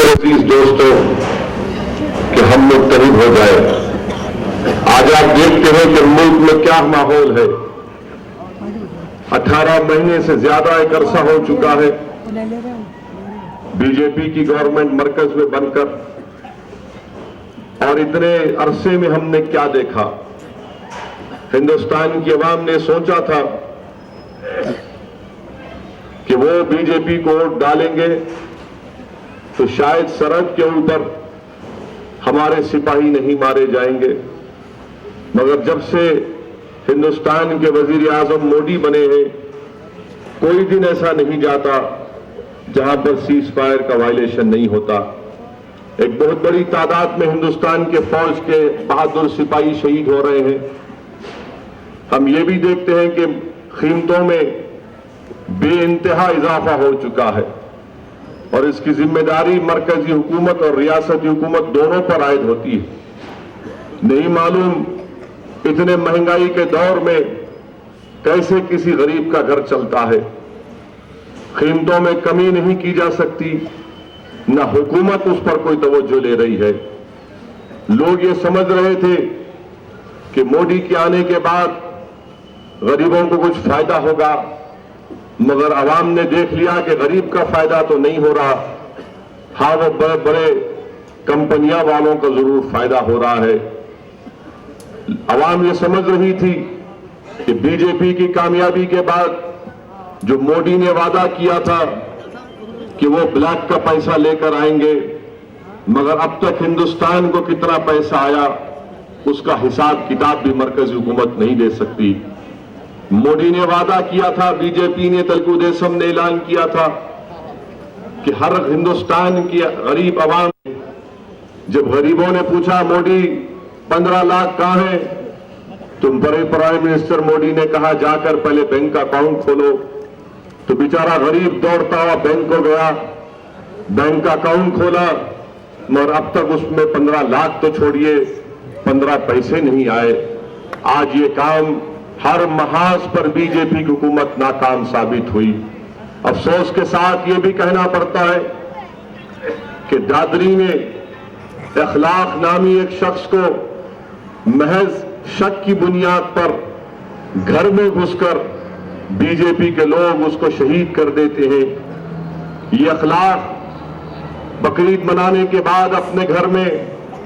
मेरे अजीज दोस्तों कि हम मुत्तहिद हो जाए। आज आप देखते हैं कि मुल्क में क्या माहौल है। 18 महीने से ज्यादा एक अरसा हो चुका है बीजेपी की गवर्नमेंट मरकज में बनकर, और इतने अरसे में हमने क्या देखा। हिंदुस्तान की अवाम ने सोचा था कि वो बीजेपी को वोट डालेंगे तो शायद सरहद के ऊपर हमारे सिपाही नहीं मारे जाएंगे, मगर जब से हिंदुस्तान के वजीर आजम मोदी बने हैं, कोई दिन ऐसा नहीं जाता जहां पर सीज फायर का वायलेशन नहीं होता। एक बहुत बड़ी तादाद में हिंदुस्तान के फौज के बहादुर सिपाही शहीद हो रहे हैं। हम ये भी देखते हैं कि कीमतों में बेइंतहा इजाफा हो चुका है और इसकी जिम्मेदारी मरकजी हुकूमत और रियासती हुकूमत दोनों पर आयद होती है। नहीं मालूम इतने महंगाई के दौर में कैसे किसी गरीब का घर चलता है। कीमतों में कमी नहीं की जा सकती, न हुकूमत उस पर कोई तवज्जो ले रही है। लोग ये समझ रहे थे कि मोदी के आने के बाद गरीबों को कुछ फायदा होगा, मगर अवाम ने देख लिया कि गरीब का फायदा तो नहीं हो रहा। हाँ, वो बड़े बड़े कंपनियां वालों का जरूर फायदा हो रहा है। अवाम ये समझ रही थी कि बीजेपी की कामयाबी के बाद जो मोदी ने वादा किया था कि वो ब्लैक का पैसा लेकर आएंगे, मगर अब तक हिंदुस्तान को कितना पैसा आया उसका हिसाब किताब भी मरकजी हुकूमत नहीं दे सकती। मोदी ने वादा किया था, बीजेपी ने तेलुगु देशम ने ऐलान किया था कि हर हिंदुस्तान की गरीब आवाम, जब गरीबों ने पूछा मोदी 15 लाख कहां है, तो बड़े प्राइम मिनिस्टर मोदी ने कहा जाकर पहले बैंक अकाउंट खोलो। तो बेचारा गरीब दौड़ता हुआ बैंक को गया, बैंक अकाउंट खोला, मगर अब तक उसमें 15 लाख तो छोड़िए 15 पैसे नहीं आए। आज ये काम हर महाज पर बीजेपी की हुकूमत नाकाम साबित हुई। अफसोस के साथ ये भी कहना पड़ता है कि दादरी में इखलाक नामी एक शख्स को महज शक की बुनियाद पर घर में घुसकर बीजेपी के लोग उसको शहीद कर देते हैं। ये इखलाक बकरीद मनाने के बाद अपने घर में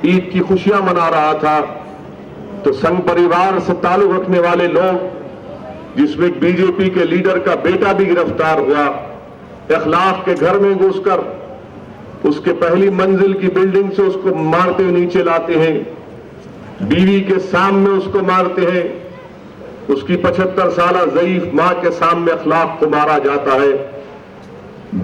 ईद की खुशियां मना रहा था, तो संघ परिवार से ताल्लुक रखने वाले लोग, जिसमें बीजेपी के लीडर का बेटा भी गिरफ्तार हुआ, इखलाक के घर में घुसकर उसके पहली मंजिल की बिल्डिंग से उसको मारते हुए नीचे लाते हैं, बीवी के सामने उसको मारते हैं, उसकी 75 साल ज़ईफ मां के सामने इखलाक को मारा जाता है।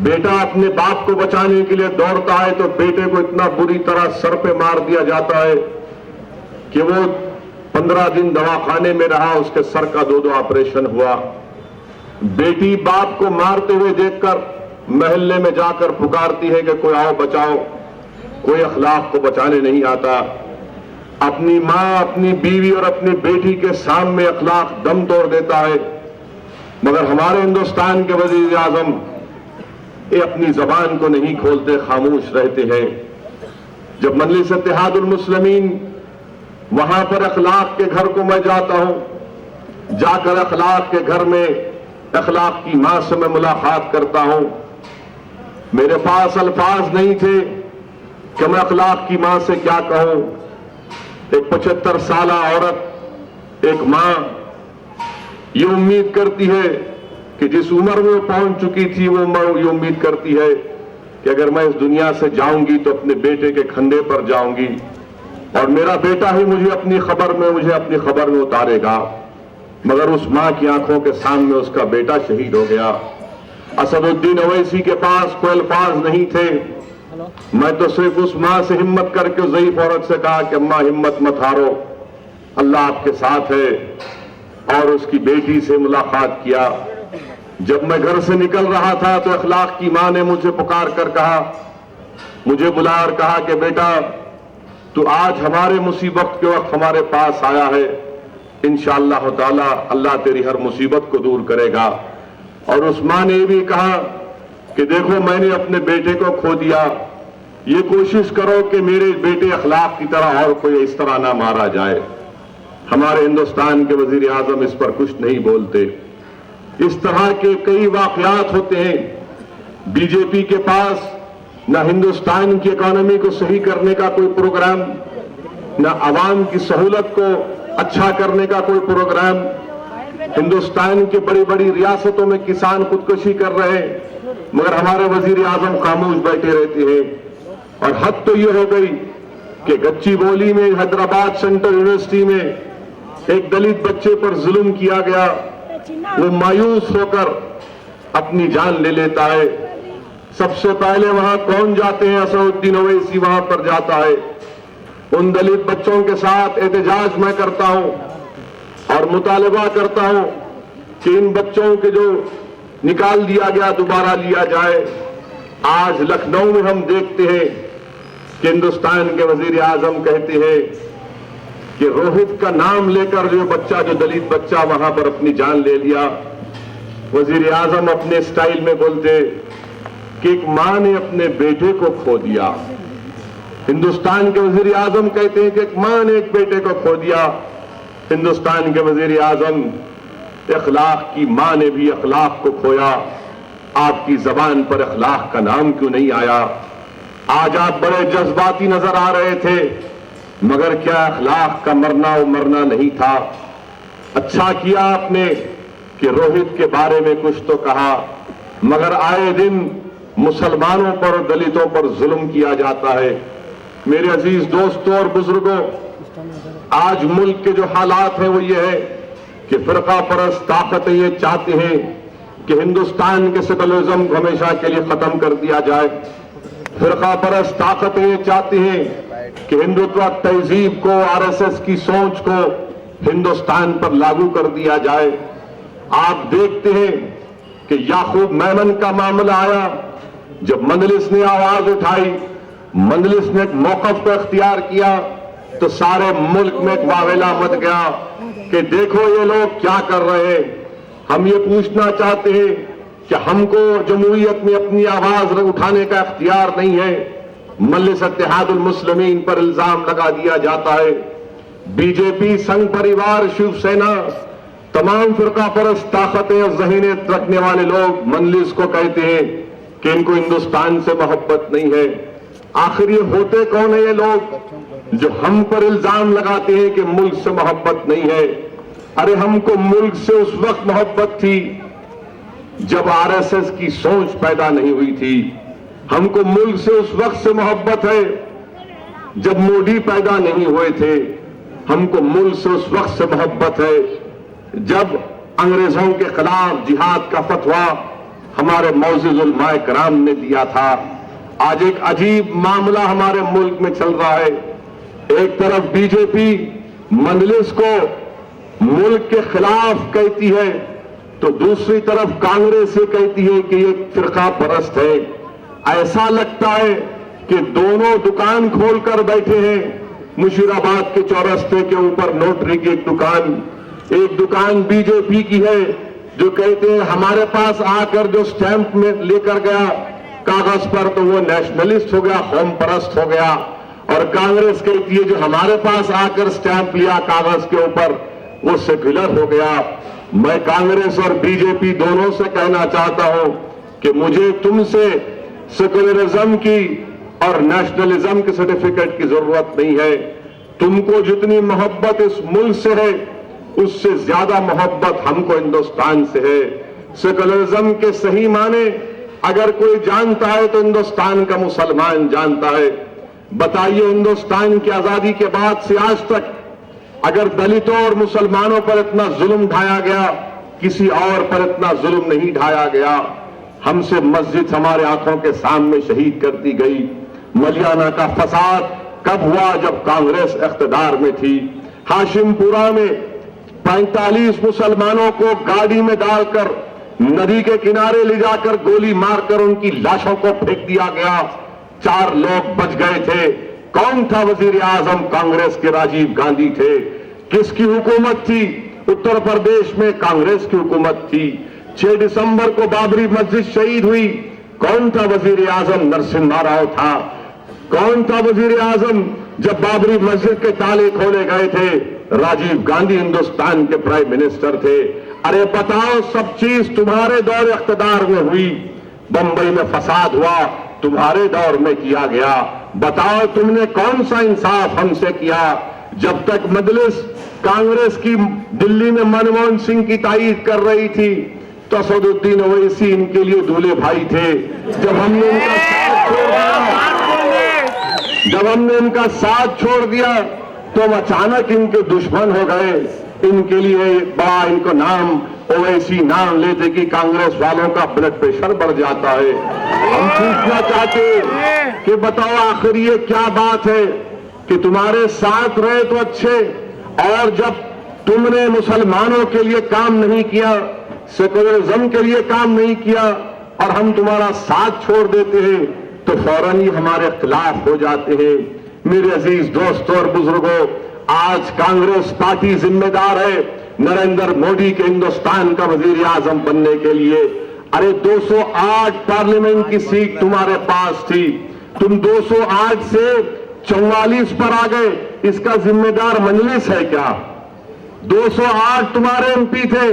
बेटा अपने बाप को बचाने के लिए दौड़ता है तो बेटे को इतना बुरी तरह सर पे मार दिया जाता है कि वो 15 दिन दवाखाने में रहा, उसके सर का 2 ऑपरेशन हुआ। बेटी बाप को मारते हुए देखकर मोहल्ले में जाकर पुकारती है कि कोई आओ बचाओ, कोई अखलाक को बचाने नहीं आता। अपनी मां, अपनी बीवी और अपनी बेटी के सामने अखलाक दम तोड़ देता है, मगर हमारे हिंदुस्तान के वजीर आजम ये अपनी जबान को नहीं खोलते, खामोश रहते हैं। जब मजलिस इत्तेहादुल मुस्लिमीन, वहां पर अखलाक के घर को मैं जाता हूं, जाकर अखलाक के घर में अखलाक की मां से मैं मुलाकात करता हूं। मेरे पास अल्फाज नहीं थे कि मैं अखलाक की मां से क्या कहूं। एक 75 साल औरत, एक मां ये उम्मीद करती है कि जिस उम्र में वो पहुंच चुकी थी, वो उम्र ये उम्मीद करती है कि अगर मैं इस दुनिया से जाऊंगी तो अपने बेटे के कंधे पर जाऊंगी और मेरा बेटा ही मुझे अपनी खबर में उतारेगा। मगर उस मां की आंखों के सामने उसका बेटा शहीद हो गया। असदुद्दीन ओवैसी के पास कोई अल्फाज नहीं थे। मैं तो सिर्फ उस मां से हिम्मत करके उस ज़ईफ औरत से कहा कि अम्मा हिम्मत मत हारो, अल्लाह आपके साथ है, और उसकी बेटी से मुलाकात किया। जब मैं घर से निकल रहा था तो अखलाक की मां ने मुझे पुकार कर कहा, मुझे बुलाकर कहा कि बेटा तू आज हमारे मुसीबत के वक्त हमारे पास आया है, इंशाअल्लाह ताला अल्लाह तेरी हर मुसीबत को दूर करेगा। और उस मां ने भी कहा कि देखो मैंने अपने बेटे को खो दिया, ये कोशिश करो कि मेरे बेटे अखलाक की तरह और कोई इस तरह ना मारा जाए। हमारे हिंदुस्तान के वजीर आजम इस पर कुछ नहीं बोलते। इस तरह के कई वाकयात होते हैं। बीजेपी के पास न हिंदुस्तान की इकोनॉमी को सही करने का कोई प्रोग्राम, न आवाम की सहूलत को अच्छा करने का कोई प्रोग्राम। हिंदुस्तान की बड़ी बड़ी रियासतों में किसान खुदकुशी कर रहे हैं, मगर हमारे वजीर आजम खामोश बैठे रहते हैं। और हद तो ये हो गई कि गच्चीबोली में हैदराबाद सेंट्रल यूनिवर्सिटी में एक दलित बच्चे पर जुल्म किया गया। वो मायूस होकर अपनी जान ले लेता है। सबसे पहले वहां कौन जाते हैं? असदुद्दीन ओवैसी वहां पर जाता है। उन दलित बच्चों के साथ एहतजाज मैं करता हूं और मुतालबा करता हूं कि इन बच्चों के जो निकाल दिया गया दोबारा लिया जाए। आज लखनऊ में हम देखते हैं कि हिंदुस्तान के वजीर आजम कहते हैं कि रोहित का नाम लेकर जो बच्चा, जो दलित बच्चा वहां पर अपनी जान ले लिया, वजीर आजम अपने स्टाइल में बोलते कि एक मां ने अपने बेटे को खो दिया। हिंदुस्तान के वजीर आजम कहते हैं कि एक मां ने एक बेटे को खो दिया। हिंदुस्तान के वजीर आजम अखलाक की मां ने भी अखलाक को खोया। आपकी जबान पर अखलाक का नाम क्यों नहीं आया? आज आप बड़े जज्बाती नजर आ रहे थे, मगर क्या अखलाक का मरना वो मरना नहीं था? अच्छा किया आपने कि रोहित के बारे में कुछ तो कहा, मगर आए दिन मुसलमानों पर और दलितों पर जुल्म किया जाता है। मेरे अजीज दोस्तों और बुजुर्गों, आज मुल्क के जो हालात हैं वो ये है कि फिरका परस्त ताकतें ये चाहते हैं कि हिंदुस्तान के सेकुलरिज्म को हमेशा के लिए खत्म कर दिया जाए। फिरका परस्त ताकतें ये चाहती हैं कि हिंदुत्व तहजीब को, आरएसएस की सोच को हिंदुस्तान पर लागू कर दिया जाए। आप देखते हैं कि याकूब मेमन का मामला आया, जब मजलिस ने आवाज उठाई, मजलिस ने एक मौकफ को इख्तियार किया, तो सारे मुल्क में एक वावेला मच गया कि देखो ये लोग क्या कर रहे हैं। हम ये पूछना चाहते हैं कि हमको जमहूरियत में अपनी आवाज उठाने का इख्तियार नहीं है। मजलिस इत्तेहादुल मुस्लिमीन पर इल्जाम लगा दिया जाता है। बीजेपी, संघ परिवार, शिवसेना, तमाम फिरका परस्त ताकतें और ज़हीनियत रखने वाले लोग मजलिस को कहते हैं कि इनको हिंदुस्तान से मोहब्बत नहीं है। आखिर ये होते कौन है ये लोग जो हम पर इल्जाम लगाते हैं कि मुल्क से मोहब्बत नहीं है? अरे हमको मुल्क से उस वक्त मोहब्बत थी जब आरएसएस की सोच पैदा नहीं हुई थी। हमको मुल्क से उस वक्त से मोहब्बत है जब मोदी पैदा नहीं हुए थे। हमको मुल्क से उस वक्त से मोहब्बत है जब अंग्रेजों के खिलाफ जिहाद का फतवा हमारे मौजूद उलमाए कराम ने दिया था। आज एक अजीब मामला हमारे मुल्क में चल रहा है। एक तरफ बीजेपी मजलिस को मुल्क के खिलाफ कहती है, तो दूसरी तरफ कांग्रेस ये कहती है कि ये फिरका परस्त है। ऐसा लगता है कि दोनों दुकान खोलकर बैठे हैं। मुशीराबाद के चौरस्ते के ऊपर नोटरी की एक दुकान बीजेपी की है, जो कहते हैं हमारे पास आकर जो स्टैंप में लेकर गया कागज पर, तो वो नेशनलिस्ट हो गया, कौम परस्त हो गया। और कांग्रेस कहती है जो हमारे पास आकर स्टैंप लिया कागज के ऊपर, वो सेक्युलर हो गया। मैं कांग्रेस और बीजेपी दोनों से कहना चाहता हूं कि मुझे तुमसे सेक्युलरिज्म की और नेशनलिज्म के सर्टिफिकेट की जरूरत नहीं है। तुमको जितनी मोहब्बत इस मुल्क से है, उससे ज्यादा मोहब्बत हमको हिंदुस्तान से है। सेक्युलरिज्म के सही माने अगर कोई जानता है तो हिंदुस्तान का मुसलमान जानता है। बताइए, हिंदुस्तान की आजादी के बाद से आज तक अगर दलितों और मुसलमानों पर इतना जुल्म ढाया गया, किसी और पर इतना जुल्म नहीं ढाया गया। हमसे मस्जिद हमारे आंखों के सामने शहीद कर दी गई। मलियाना का फसाद कब हुआ? जब कांग्रेस इख्तिदार में थी। हाशिमपुरा में 45 मुसलमानों को गाड़ी में डालकर नदी के किनारे ले जाकर गोली मारकर उनकी लाशों को फेंक दिया गया। 4 लोग बच गए थे। कौन था वजीर आजम? कांग्रेस के राजीव गांधी थे। किसकी हुकूमत थी? उत्तर प्रदेश में कांग्रेस की हुकूमत थी। 6 दिसंबर को बाबरी मस्जिद शहीद हुई। कौन था वजीर आजम? नरसिम्हा राव था। कौन था वजीर आजम जब बाबरी मस्जिद के ताले खोले गए थे? राजीव गांधी हिंदुस्तान के प्राइम मिनिस्टर थे। अरे बताओ, सब चीज तुम्हारे दौर इख्तिदार में हुई। बंबई में फसाद हुआ, तुम्हारे दौर में किया गया। बताओ, तुमने कौन सा इंसाफ हमसे किया? जब तक मजलिस कांग्रेस की दिल्ली में मनमोहन सिंह की तारीफ कर रही थी तो असदुद्दीन ओवैसी इनके लिए दूल्हे भाई थे। जब हमने उनका साथ छोड़ दिया तो हम अचानक इनके दुश्मन हो गए। इनके लिए बड़ा इनको नाम ओवैसी नाम लेते कि कांग्रेस वालों का ब्लड प्रेशर बढ़ जाता है। हम पूछना चाहते कि बताओ, आखिर ये क्या बात है कि तुम्हारे साथ रहे तो अच्छे, और जब तुमने मुसलमानों के लिए काम नहीं किया, सेकुलरिज्म के लिए काम नहीं किया और हम तुम्हारा साथ छोड़ देते हैं तो फौरन ही हमारे खिलाफ हो जाते हैं। मेरे अजीज दोस्तों और बुजुर्गों, आज कांग्रेस पार्टी जिम्मेदार है नरेंद्र मोदी के हिंदुस्तान का वजीर आजम बनने के लिए। अरे 208 पार्लियामेंट की सीट तुम्हारे पास थी, तुम 208 से 44 पर आ गए। इसका जिम्मेदार मजलिस है क्या? 208 तुम्हारे एमपी थे,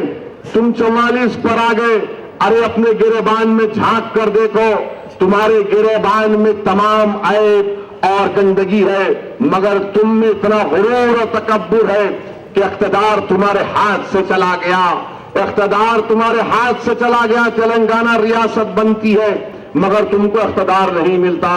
तुम 44 पर आ गए। अरे अपने गिरेबान में झांक कर देखो, तुम्हारे गिरेबान में तमाम ऐब और गंदगी है, मगर तुम में इतना गुरूर और तकब्बुर है कि इख्तिदार तुम्हारे हाथ से चला गया। इख्तिदार तुम्हारे हाथ से चला गया। तेलंगाना रियासत बनती है मगर तुमको इख्तिदार नहीं मिलता।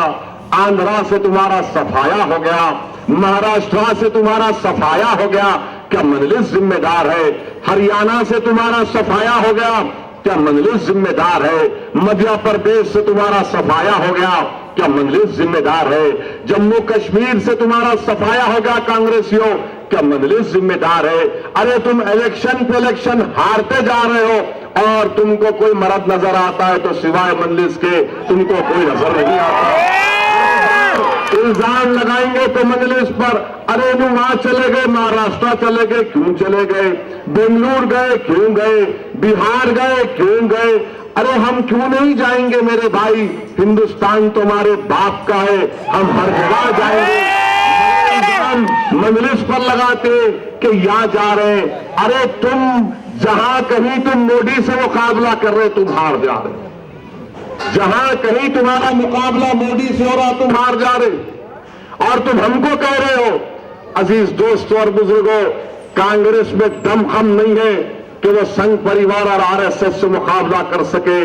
आंध्रा से तुम्हारा सफाया हो गया, महाराष्ट्र से तुम्हारा सफाया हो गया, क्या मजलिस जिम्मेदार है? हरियाणा से तुम्हारा सफाया हो गया, क्या मजलिस जिम्मेदार है? मध्य प्रदेश से तुम्हारा सफाया हो गया, क्या मजलिस जिम्मेदार है? जम्मू कश्मीर से तुम्हारा सफाया हो गया कांग्रेसियों, क्या मजलिस जिम्मेदार है? अरे तुम इलेक्शन पे इलेक्शन हारते जा रहे हो और तुमको कोई मर्द नजर आता है तो सिवाय मजलिस के तुमको कोई नजर नहीं आता। इल्जाम लगाएंगे तो मजलिस पर, अरे तुम वहां चले गए, महाराष्ट्र चले गए, क्यों चले गए? बेंगलुरु गए, क्यों गए? बिहार गए, क्यों गए? अरे हम क्यों नहीं जाएंगे मेरे भाई? हिंदुस्तान तुम्हारे बाप का है, हम हर जगह जाएंगे। मजलिस पर लगाते कि यहां जा रहे। अरे तुम जहां कहीं तुम मोदी से मुकाबला कर रहे, तुम हार जा रहे। जहां कहीं तुम्हारा मुकाबला मोदी से हो रहा, तुम हार जा रहे और तुम हमको कह रहे हो। अजीज दोस्तों और बुजुर्गों, कांग्रेस में दमखम नहीं है कि वो संघ परिवार और आरएसएस से मुकाबला कर सके।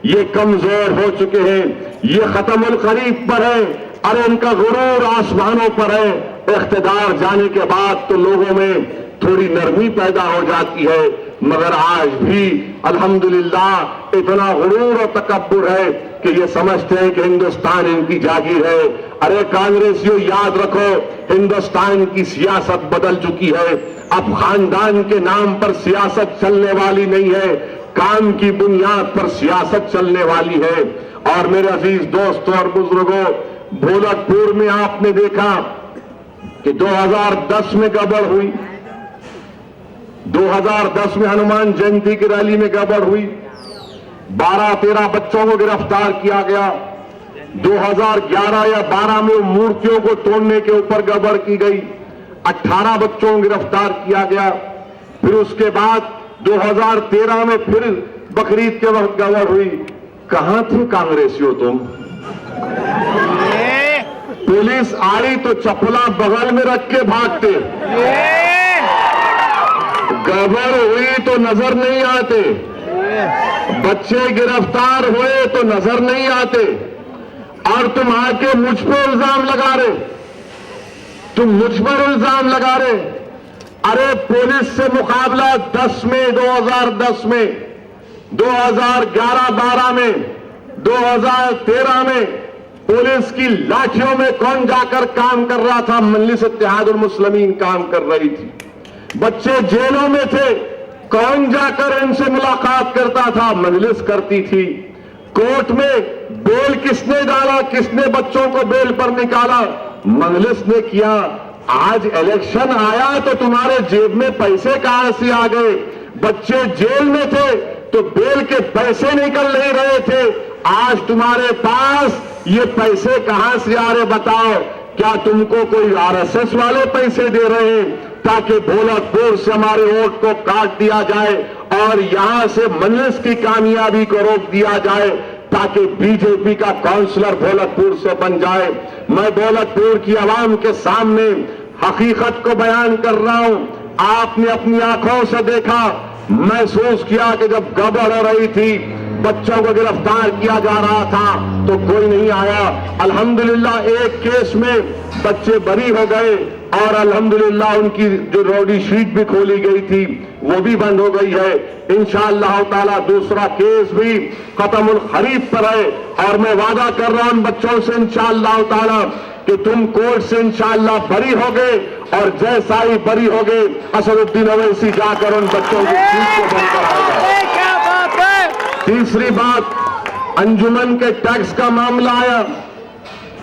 ये कमजोर हो चुके हैं, ये खत्मुल खरीफ पर है। अरे इनका गुरूर आसमानों पर है। इख्तिदार जाने के बाद तो लोगों में थोड़ी नरमी पैदा हो जाती है, मगर आज भी अल्हम्दुलिल्लाह इतना गुरूर और तकब्बुर है कि ये समझते हैं कि हिंदुस्तान इनकी जागीर है। अरे कांग्रेसियों, याद रखो, हिंदुस्तान की सियासत बदल चुकी है। अब खानदान के नाम पर सियासत चलने वाली नहीं है, काम की बुनियाद पर सियासत चलने वाली है। और मेरे अजीज दोस्तों और बुजुर्गों, भोलकपुर में आपने देखा कि 2010 में गड़बड़ हुई, 2010 में हनुमान जयंती की रैली में गड़बड़ हुई, 12-13 बच्चों को गिरफ्तार किया गया। 2011 या 12 में मूर्तियों को तोड़ने के ऊपर गड़बड़ की गई, 18 बच्चों को गिरफ्तार किया गया। फिर उसके बाद 2013 में फिर बकरीद के वक्त गड़बड़ हुई। कहां थे कांग्रेसियों तुम? पुलिस आई तो चपला बगल में रख के भागते, गड़बड़ हुई तो नजर नहीं आते, बच्चे गिरफ्तार हुए तो नजर नहीं आते, और तुम आके मुझ पर इल्जाम लगा रहे, तुम मुझ पर इल्जाम लगा रहे। अरे पुलिस से मुकाबला 10 में, 2010 में, 2011-12 में, 2013 में पुलिस की लाठियों में कौन जाकर काम कर रहा था? मजलिस इत्तेहादुल मुस्लिमीन काम कर रही थी। बच्चे जेलों में थे, कौन जाकर इनसे मुलाकात करता था? मजलिस करती थी। कोर्ट में बेल किसने डाला? किसने बच्चों को बेल पर निकाला? मजलिस ने किया। आज इलेक्शन आया तो तुम्हारे जेब में पैसे कहां से आ गए? बच्चे जेल में थे तो बेल के पैसे निकल नहीं रहे थे। आज तुम्हारे पास ये पैसे कहां से आ रहे बताओ? क्या तुमको कोई आरएसएस वाले पैसे दे रहे हैं ताकि भोलकपुर से हमारे वोट को काट दिया जाए और यहां से मजलिस की कामयाबी को रोक दिया जाए ताकि बीजेपी का काउंसलर भोलकपुर से बन जाए? मैं भोलकपुर की आवाम के सामने हकीकत को बयान कर रहा हूं। आपने अपनी आंखों से देखा, महसूस किया कि जब गड़बड़ हो रही थी, बच्चों को गिरफ्तार किया जा रहा था तो कोई नहीं आया। अल्हम्दुलिल्लाह एक केस में बच्चे बरी हो गए और अल्हम्दुलिल्लाह उनकी जो रोडी शीट भी खोली गई थी वो भी बंद हो गई है। इंशाअल्लाह ताला दूसरा केस भी खत्मुल खरीफ पर है और मैं वादा कर रहा हूं उन बच्चों से इंशाअल्लाह ताला कि तुम कोर्ट से इंशाअल्लाह बरी हो गए और जैसा ही बरी हो गए असदुद्दीन ओवैसी जाकर उन बच्चों की सीट को बंद कराएगा। तीसरी बात, अंजुमन के टैक्स का मामला आया।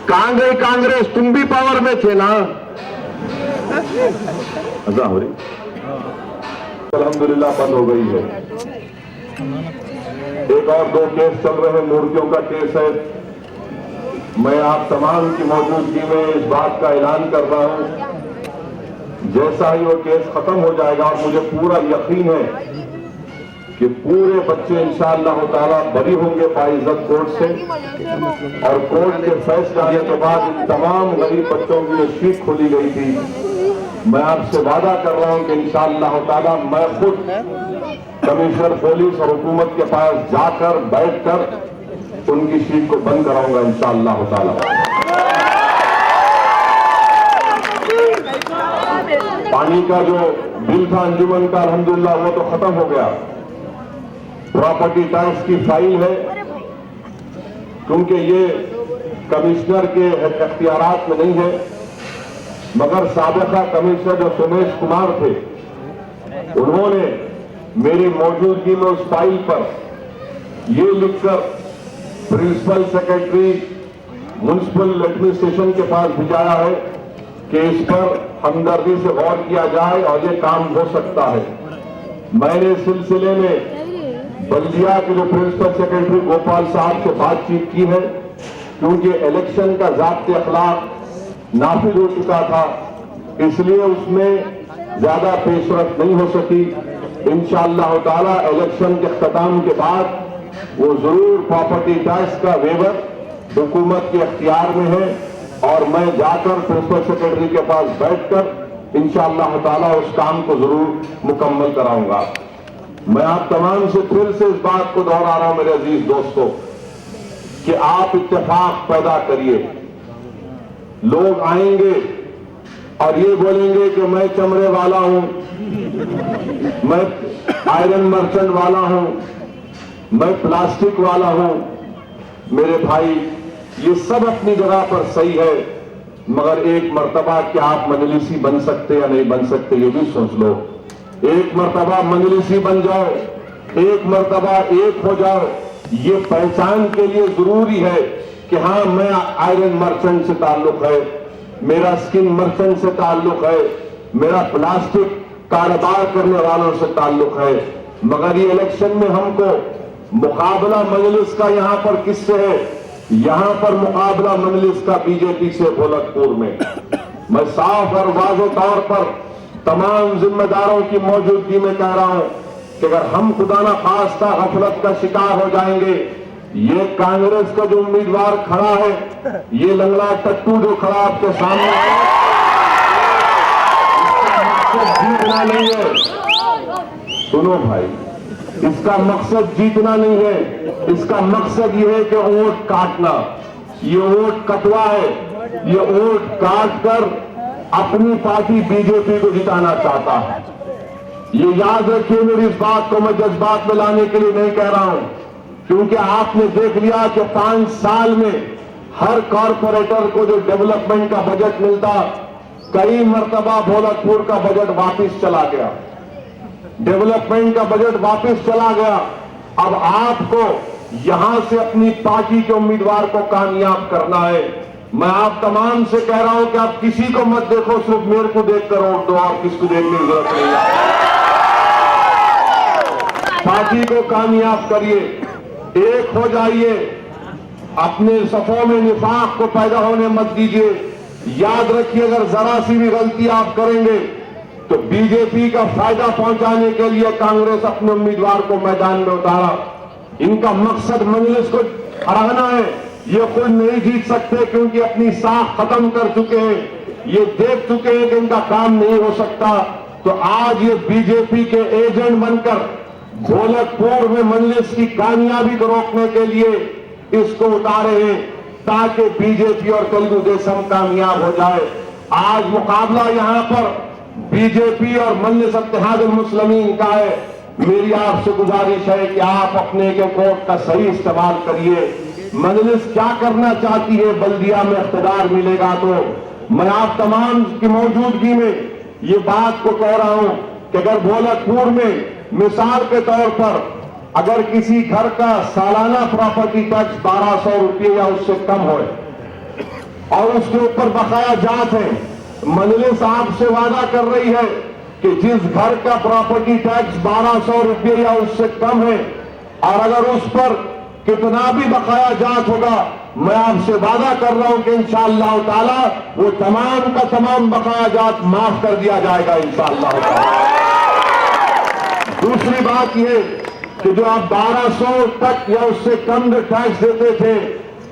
कांग्रेस तुम भी पावर में थे ना? हो रही अल्हम्दुलिल्लाह बंद हो गई है। एक और दो केस चल रहे हैं, मूर्तियों का केस है। मैं आप तमाम की मौजूदगी में इस बात का ऐलान कर रहा हूं, जैसा ही वो केस खत्म हो जाएगा और मुझे पूरा यकीन है कि पूरे बच्चे इंशाअल्लाह ताला बरी होंगे बाइज्जत कोर्ट से और कोर्ट के फैसले आने के बाद इन तमाम गरीब बच्चों की जो शीट खोली गई थी, मैं आपसे वादा कर रहा हूं कि इंशाअल्लाह ताला मैं खुद कमिश्नर पुलिस और हुकूमत के पास जाकर बैठकर उनकी शीट को बंद कराऊंगा इंशाअल्लाह ताला। पानी का जो बिल था अंजुमन का, अल्हम्दुलिल्लाह वो तो खत्म हो गया। प्रॉपर्टी टैक्स की फाइल है, क्योंकि ये कमिश्नर के इख्तियारात में नहीं है, मगर साबिका कमिश्नर जो सुमेश कुमार थे उन्होंने मेरी मौजूदगी में उस फाइल पर ये लिखकर प्रिंसिपल सेक्रेटरी म्युनिसिपल एडमिनिस्ट्रेशन के पास भिजाया है कि इस पर हमदर्दी से गौर किया जाए और ये काम हो सकता है। मैंने इस सिलसिले में बल्दिया के जो प्रिंसिपल सेक्रेटरी गोपाल साहब से बातचीत की है, क्योंकि इलेक्शन का ज़ाब्ते अखलाक नाफिज हो चुका था, इसलिए उसमें ज्यादा पेशरफ नहीं हो सकी। इंशाअल्लाह ताला इलेक्शन के इख्तिताम के बाद वो जरूर प्रॉपर्टी टैक्स का वेवर हुकूमत के इख्तियार में है और मैं जाकर प्रिंसिपल सेक्रेटरी के पास बैठकर इंशाअल्लाह ताला उस काम को जरूर मुकम्मल कराऊंगा। मैं आप तमाम से फिर से इस बात को दोहरा रहा हूं मेरे अजीज दोस्तों कि आप इत्तेफाक पैदा करिए। लोग आएंगे और ये बोलेंगे कि मैं चमड़े वाला हूं, मैं आयरन मर्चेंट वाला हूं, मैं प्लास्टिक वाला हूं। मेरे भाई, ये सब अपनी जगह पर सही है, मगर एक मर्तबा क्या आप मजलिसी बन सकते या नहीं बन सकते ये भी सोच लो। एक मर्तबा मजलिसी बन जाओ, एक मर्तबा एक हो जाओ। ये पहचान के लिए जरूरी है कि हाँ, मैं आयरन मर्चेंट से ताल्लुक है, मेरा स्किन मर्चेंट से ताल्लुक है, मेरा प्लास्टिक कारोबार करने वालों से ताल्लुक है। मगर ये इलेक्शन में हमको मुकाबला मजलिस का यहां पर किससे है? यहां पर मुकाबला मजलिस का बीजेपी से भोलकपुर में। मैं साफ और वाज़ेह तौर पर तमाम जिम्मेदारों की मौजूदगी में कह रहा हूं कि अगर हम खुदा ना खास्ता गफलत का शिकार हो जाएंगे, ये कांग्रेस का जो उम्मीदवार खड़ा है, ये लंगड़ा टट्टू जो खड़ा आपके सामने है, जीतना नहीं है। सुनो भाई, इसका मकसद जीतना नहीं है, इसका मकसद ये है कि वोट काटना। ये वोट कटवा है, ये वोट काट कर अपनी पार्टी बीजेपी को जिताना चाहता है। ये याद रखिए, मेरी इस बात को मैं जज्बात में लाने के लिए नहीं कह रहा हूं, क्योंकि आपने देख लिया कि 5 साल में हर कॉरपोरेटर को जो डेवलपमेंट का बजट मिलता, कई मर्तबा भोलकपुर का बजट वापस चला गया, डेवलपमेंट का बजट वापस चला गया। अब आपको यहां से अपनी पार्टी के उम्मीदवार को कामयाब करना है। मैं आप तमाम से कह रहा हूं कि आप किसी को मत देखो, सिर्फ मेरे को देखकर वोट दो, आप किसको देखने की जरूरत नहीं है। पार्टी को कामयाब करिए, एक हो जाइए अपने सफों में निफाक को पैदा होने मत दीजिए। याद रखिए, अगर जरा सी भी गलती आप करेंगे तो बीजेपी का फायदा पहुंचाने के लिए कांग्रेस अपने उम्मीदवार को मैदान में उतारा। इनका मकसद मजलिस को हराना है। ये खुद नहीं जीत सकते क्योंकि अपनी साख खत्म कर चुके हैं। ये देख चुके हैं कि इनका काम नहीं हो सकता। तो आज ये बीजेपी के एजेंट बनकर ढोलकपुर में मजलिस की कामयाबी को रोकने के लिए इसको उतारे हैं ताकि बीजेपी और तेलुगु देशम कामयाब हो जाए। आज मुकाबला यहां पर बीजेपी और मजलिस इत्तेहादुल मुस्लिमीन का है। मेरी आपसे गुजारिश है कि आप अपने के वोट का सही इस्तेमाल करिए। मजलिस क्या करना चाहती है, बल्दिया में इख्तियार मिलेगा तो मैं आप तमाम की मौजूदगी में ये बात को कह रहा हूं कि अगर ढोलकपुर में मिसाल के तौर पर अगर किसी घर का सालाना प्रॉपर्टी टैक्स 1200 रुपये या उससे कम हो और उसके ऊपर बकाया जात है, मजलिस आपसे वादा कर रही है कि जिस घर का प्रॉपर्टी टैक्स 1200 रुपये या उससे कम है और अगर उस पर कितना भी बकाया जात होगा, मैं आपसे वादा कर रहा हूं कि इंशाअल्लाह ताला वो तमाम का तमाम बकाया जात माफ कर दिया जाएगा इंशाअल्लाह ताला। दूसरी बात यह कि जो आप 1200 तक या उससे कम जो टैक्स देते थे,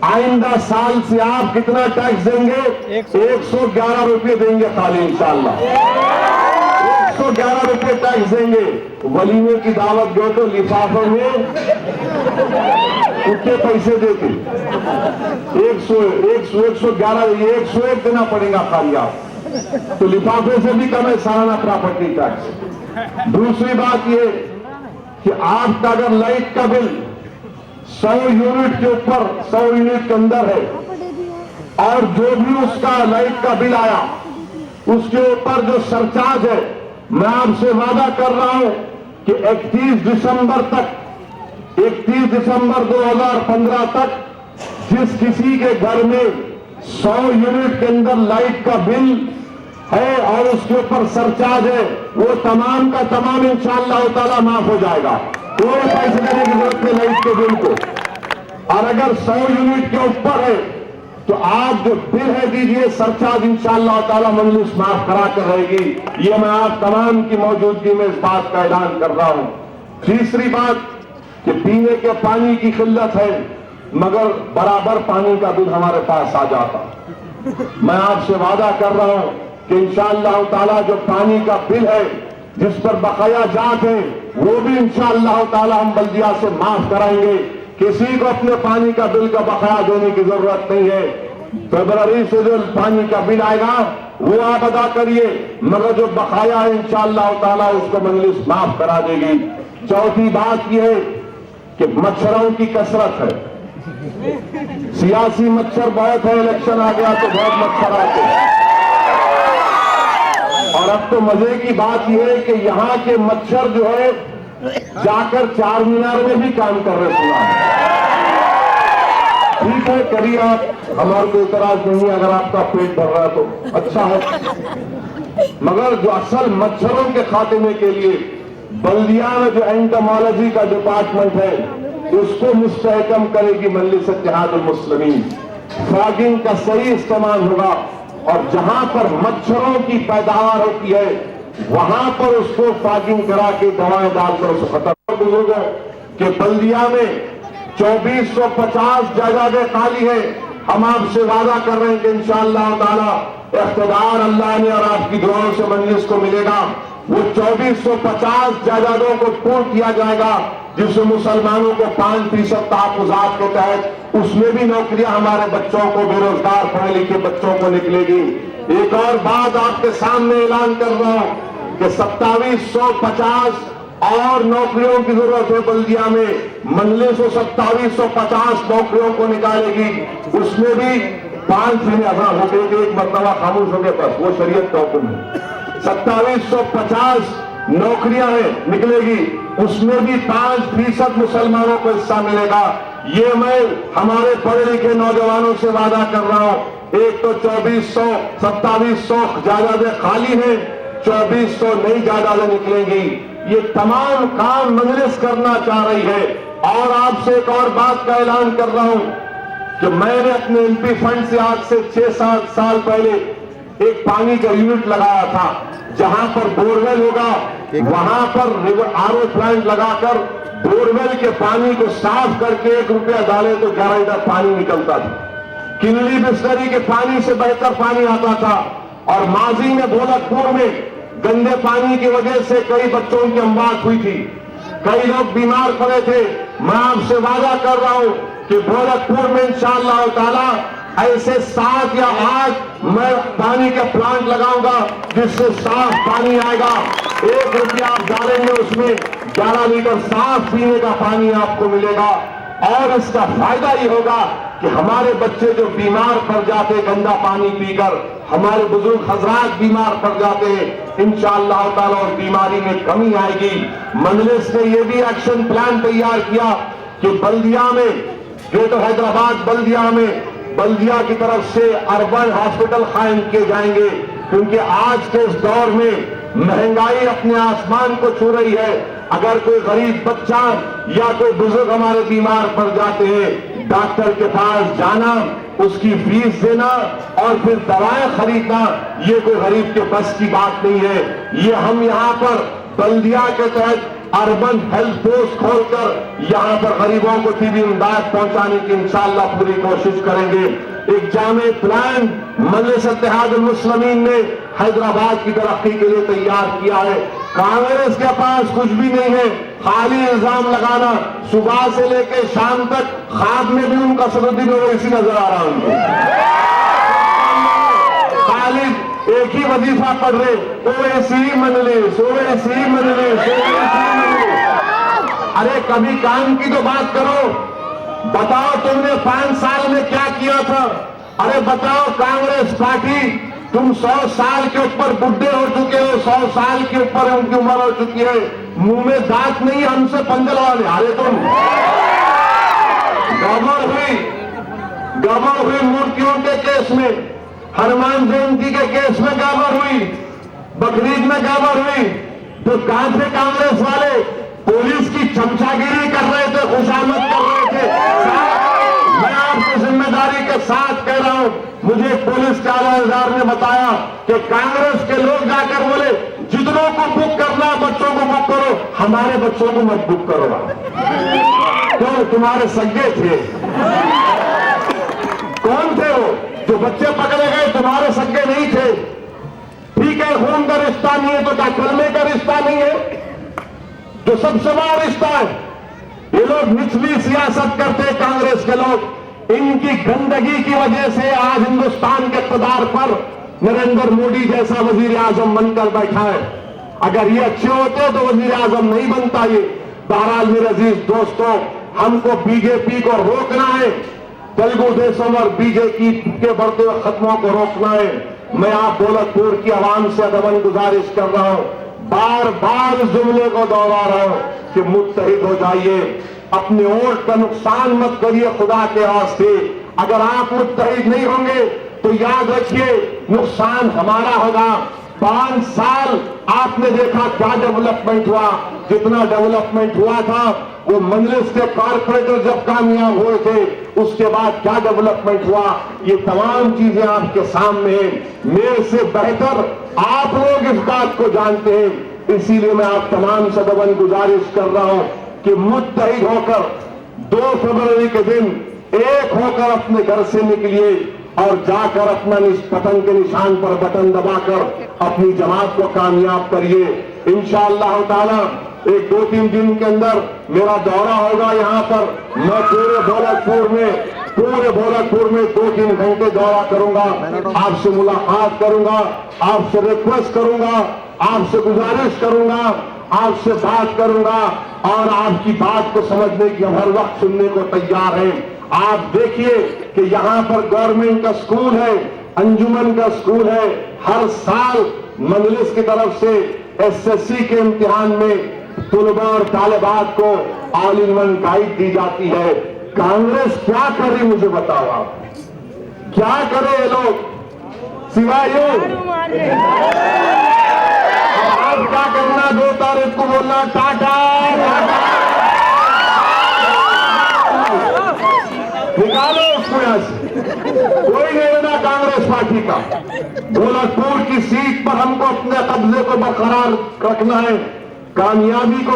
आइंदा साल से आप कितना टैक्स देंगे? 111 रुपये देंगे खाली इंशाअल्लाह। 111 रुपये टैक्स देंगे। वलीमे की दावत दो तो लिफाफे में उतने पैसे देते 101 देना पड़ेगा खाली आप, तो लिफाफे से भी कम है सालाना प्रॉपर्टी टैक्स। दूसरी बात यह कि आपका अगर लाइट का बिल 100 यूनिट के ऊपर 100 यूनिट के अंदर है और जो भी उसका लाइट का बिल आया उसके ऊपर जो सरचार्ज है, मैं आपसे वादा कर रहा हूं कि 31 दिसंबर 2015 तक जिस किसी के घर में 100 यूनिट के अंदर लाइट का बिल है और उसके ऊपर सरचार्ज है, वो तमाम का तमाम इंशाअल्लाह ताला माफ हो जाएगा। कोई पैसे देने की जरूरत नहीं लाइट के बिल को। और अगर 100 यूनिट के ऊपर है तो आप जो बिल है दीजिए, सरचार्ज इंशाअल्लाह ताला मजलिस माफ करा कर रहेगी। ये मैं आप तमाम की मौजूदगी में इस बात का ऐलान कर रहा हूं। तीसरी बात कि पीने के पानी की किल्लत है मगर बराबर पानी का बिल हमारे पास आ जाता। मैं आपसे वादा कर रहा हूं कि इंशाअल्लाह ताला जो पानी का बिल है जिस पर बकाया जात है वो भी इंशाअल्लाह ताला हम बल्दिया से माफ कराएंगे। किसी को अपने पानी का बिल का बकाया देने की जरूरत नहीं है। फरवरी से जो पानी का बिल आएगा वो आप अदा करिए, मगर जो बकाया है इंशाअल्लाह ताला उसको मजलिस माफ करा देगी। चौथी बात यह है कि मच्छरों की कसरत है। सियासी मच्छर बहुत है, इलेक्शन आ गया तो बहुत मच्छर आते हैं। और अब तो मजे की बात यह है कि यहाँ के मच्छर जो है जाकर 4 मीनार में भी काम कर रहे सुना है। ठीक है, करिए आप, हमारे को इतराज नहीं है। अगर आपका पेट भर रहा है तो अच्छा है, मगर जो असल मच्छरों के खात्मे के लिए बल्दिया में जो एंटोमोलॉजी का डिपार्टमेंट है उसको मुस्तहकम करेगी मजलिस इत्तेहादुल मुस्लिमीन। फ्रॉगिंग का सही इस्तेमाल होगा और जहां पर मच्छरों की पैदावार होती है वहां पर उसको फ्रॉगिंग करा के दवाएं डालकर उसको खत्म। बुजुर्गों के बल्दिया में 2450 जायदादें खाली है। हम आपसे वादा कर रहे हैं कि इंशाअल्लाह ताला इख्तियार अल्लाह ने और आपकी दुआओं से मजलिस को मिलेगा। वो 2450 जायदादों को पूर्ण किया जाएगा जिसमें मुसलमानों को 5% तहफ़्फ़ुज़ात के तहत उसमें भी नौकरियां हमारे बच्चों को, बेरोजगार पढ़े लिखे बच्चों को निकलेगी। एक और बात आपके सामने ऐलान कर रहा हूं कि 2750 और नौकरियों की जरूरत है बल्दिया में। मजलिस 2750 नौकरियों को निकालेगी। उसमें भी 5 महीने होते एक मरतबा खामोश हो गए, बस वो शरीयत का हुक्म है। 2750 नौकरियां हैं निकलेगी, उसमें भी 5% मुसलमानों को हिस्सा मिलेगा। ये मैं हमारे पढ़े लिखे नौजवानों से वादा कर रहा हूं। एक तो 2400 2700 जायदादें खाली हैं, 2400 नई जायदादें निकलेंगी। ये तमाम काम मजलिस करना चाह रही है। और आपसे एक और बात का ऐलान कर रहा हूं कि मैंने अपने एमपी फंड से आज से 6-7 साल पहले एक पानी का यूनिट लगाया था। जहां पर बोरवेल होगा वहां पर आरओ प्लांट लगाकर बोरवेल के पानी को साफ करके 1 रुपया डाले तो 11 लीटर पानी निकलता था। किनली बिस्लरी के पानी से बेहतर पानी आता था। और माजी में भोलकपुर में गंदे पानी की वजह से कई बच्चों की अमवात हुई थी, कई लोग बीमार पड़े थे। मैं आपसे वादा कर रहा हूं कि भोलकपुर में इंशाअल्लाह ताला ऐसे 7 या 8 मैं पानी के प्लांट लगाऊंगा जिससे साफ पानी आएगा। 1 रुपया आप डालेंगे उसमें 11 लीटर साफ पीने का पानी आपको मिलेगा। और इसका फायदा ये होगा कि हमारे बच्चे जो बीमार पड़ जाते गंदा पानी पीकर, हमारे बुजुर्ग हजरात बीमार पड़ जाते हैं, इंशाअल्लाह ताला और बीमारी में कमी आएगी। मजलिस ने यह भी एक्शन प्लान तैयार किया कि बल्दिया में, ग्रेटर हैदराबाद बल्दिया की तरफ से अर्बन हॉस्पिटल कायम किए जाएंगे, क्योंकि आज के इस दौर में महंगाई अपने आसमान को छू रही है। अगर कोई गरीब बच्चा या कोई बुजुर्ग हमारे बीमार पड़ जाते हैं, डॉक्टर के पास जाना, उसकी फीस देना और फिर दवाएं खरीदना, ये कोई गरीब के बस की बात नहीं है। ये हम यहाँ पर बल्दिया के तहत अर्बन हेल्थ पोस्ट खोलकर यहाँ पर गरीबों को टीबी इमदाद पहुंचाने की इंशाअल्लाह पूरी कोशिश करेंगे। एक जामे प्लान मजलिस इत्तेहादुल मुस्लिमीन ने हैदराबाद की तरक्की के लिए तैयार किया है। कांग्रेस के पास कुछ भी नहीं है, खाली इल्जाम लगाना। सुबह से लेकर शाम तक खाद में भी उनका सदुद्दीन ओवैसी नजर आ रहा है उनको। खाली एक ही वजीफा पढ़ रहे, ओवैसी मजलिस, ओवैसी मजलिस, ओवैसी मजलिस। अरे कभी काम की तो बात करो। बताओ तुमने 5 साल में क्या किया था? अरे बताओ कांग्रेस पार्टी, तुम 100 साल के ऊपर बुढ़े हो चुके हो, 100 साल के ऊपर उनकी उम्र हो चुकी है, मुंह में दांत नहीं, हमसे पंजे लड़ाने। अरे तुम गड़बड़ हुई मूर्तियों के केस में, हनुमान जयंती के केस में गड़बड़ हुई, बकरीद में गड़बड़ हुई, तो कहां थे कांग्रेस वाले? पुलिस की चमचागिरी कर रहे थे, खुशामद कर रहे थे। मैं आपको जिम्मेदारी के साथ कह रहा हूं, मुझे पुलिस के आलादार ने बताया कि कांग्रेस के लोग जाकर बोले जितनों को बुक करना बच्चों को बुक करो, हमारे बच्चों को मत बुक करो। क्यों? तुम्हारे सगे थे। कौन थे वो जो बच्चे पकड़े गए? तुम्हारे सगे नहीं थे। ठीक है, खून का रिश्ता नहीं है तो क्या कलमे का रिश्ता नहीं है जो सबसे बड़ा रिश्ता है? ये लोग निचली सियासत करते कांग्रेस के लोग। इनकी गंदगी की वजह से आज हिंदुस्तान के इक़्तिदार पर नरेंद्र मोदी जैसा वजीर आजम बनकर बैठा है। अगर ये अच्छे होते तो वजीर आजम नहीं बनता ये। बहरहाल मेरे अजीज दोस्तों, हमको बीजेपी को रोकना है, तेलुगु देशम और बीजेपी के बढ़ते हुए खत्मों को रोकना है। मैं आप भोलकपुर की आवाम से अदबन गुजारिश कर रहा हूं, बार बार जुमले को दोहरा रहा हूं कि मुत्तहिद हो जाइए, अपने वोट का नुकसान मत करिए खुदा के वास्ते। अगर आप मुत्तहिद नहीं होंगे तो याद रखिए नुकसान हमारा होगा। 5 साल आपने देखा क्या डेवलपमेंट हुआ। जितना डेवलपमेंट हुआ था वो मजलिस के कॉर्पोरेटर जब कामयाब हुए थे, उसके बाद क्या डेवलपमेंट हुआ, ये तमाम चीजें आपके सामने हैं। मेरे से बेहतर आप लोग इस बात को जानते हैं। इसीलिए मैं आप तमाम से दबन गुजारिश कर रहा हूं कि मुत्तहिद होकर 2 फरवरी के दिन एक होकर अपने घर से निकलिए और जाकर अपना पतन के निशान पर बटन दबाकर अपनी जमात को कामयाब करिए। इंशाअल्लाह ताला 1-2-3 दिन के अंदर मेरा दौरा होगा यहाँ पर। मैं पूरे भोलकपुर में 2-3 घंटे दौरा करूंगा, आपसे मुलाकात करूंगा, आपसे रिक्वेस्ट करूंगा, आपसे गुजारिश करूंगा, आपसे बात करूंगा और आपकी बात को समझने की हम हर वक्त सुनने को तैयार हैं। आप देखिए कि यहाँ पर गवर्नमेंट का स्कूल है, अंजुमन का स्कूल है। हर साल मजलिस की तरफ से एसएससी के इम्तिहान में तुलबा और तालिबात को ऑल इन वन गाइड दी जाती है। कांग्रेस क्या करे मुझे बताओ, आप क्या करे ये लोग सिवाय ये? आप क्या करना, 2 तारीख को बोलना टाटा निकालो उसको यहाँ पार्टी का। ढोलकपुर की सीट पर हमको अपने कब्जे को बरकरार रखना है, कामयाबी को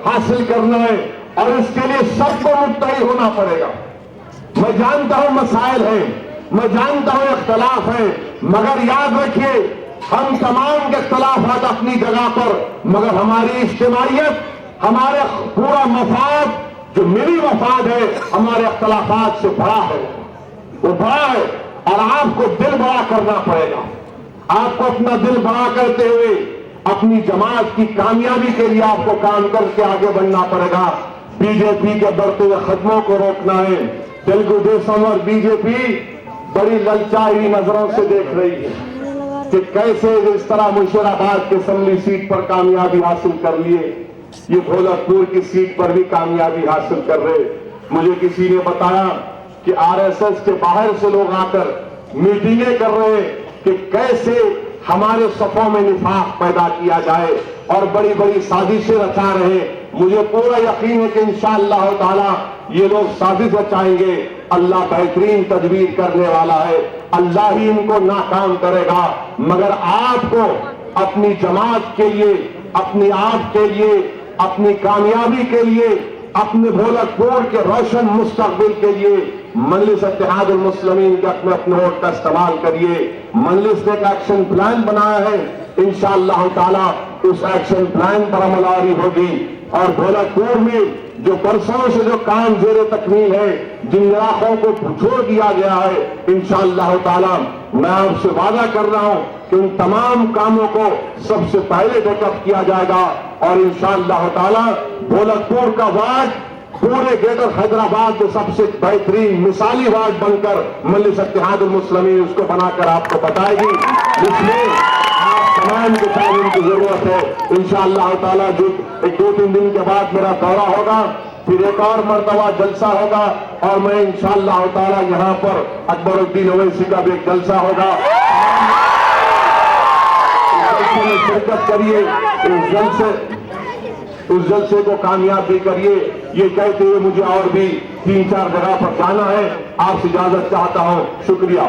हासिल करना है और इसके लिए सबको मुत्तही होना पड़ेगा। मैं जानता हूं मसाइल है, मैं जानता हूं इख्तलाफ है, मगर याद रखिए हम तमाम के इख्तलाफात अपनी जगह पर, मगर हमारी इज्तिमाइयत, हमारे पूरा मफाद जो मेरी मफाद है हमारे इख्तलाफात से बड़ा है, वो बड़ा है। और आपको दिल बड़ा करना पड़ेगा। आपको अपना दिल बड़ा करते हुए अपनी जमात की कामयाबी के लिए आपको काम करके आगे बढ़ना पड़ेगा। बीजेपी के बढ़ते हुए खत्मों को रोकना है। तेलुगु देशम और बीजेपी बड़ी ललचाई नजरों से देख रही है कि कैसे इस तरह मुर्शिदाबाद के असेंबली सीट पर कामयाबी हासिल कर लिए, ये ढोलकपुर की सीट पर भी कामयाबी हासिल कर रहे। मुझे किसी ने बताया कि आरएसएस के बाहर से लोग आकर मीटिंगें कर रहे कि कैसे हमारे सफों में निफाक पैदा किया जाए और बड़ी बड़ी साजिशें रचा रहे। मुझे पूरा यकीन है कि इंशाअल्लाह ताला ये लोग साजिश रचाएंगे। अल्लाह बेहतरीन तदबीर करने वाला है, अल्लाह ही इनको नाकाम करेगा। मगर आपको अपनी जमात के लिए, अपनी आप के लिए, अपनी कामयाबी के लिए, अपने ढोलकपुर के रोशन मुस्तकबिल के लिए मजलिस इत्तेहादुल मुस्लिमीन के अपने वोट का इस्तेमाल करिए। मजलिस ने एक एक्शन प्लान बनाया है, इंशाअल्लाह ताला उस एक्शन प्लान पर अमलवारी होगी और ढोलकपुर में जो बरसों से जो काम जेरे तकमील है, जिन इलाकों को छोड़ दिया गया है, इंशाअल्लाह ताला मैं आपसे वादा कर रहा हूं कि उन तमाम कामों को सबसे पहले टेकअप किया जाएगा और इंशाअल्लाह ताला ढोलकपुर का वार्ड पूरे ग्रेटर हैदराबाद में सबसे बेहतरीन मिसाली वार्ड बनकर मजलिस इत्तेहादुल मुस्लिमीन उसको बनाकर आपको बताएगी। इसमें आप तमाम के तालीम की जरूरत है। इंशाअल्लाह ताला जो 2-3 दिन के बाद मेरा दौरा होगा, फिर एक और मर्तबा जलसा होगा और मैं इंशाअल्लाह ताला यहाँ पर अकबरुद्दीन ओवैसी का भी एक जलसा होगा। शिरकत करिए, उस जलसे को कामयाब भी करिए। ये कहते हुए मुझे और भी 3-4 जगह पर जाना है। आपसे इजाजत चाहता हूं। शुक्रिया।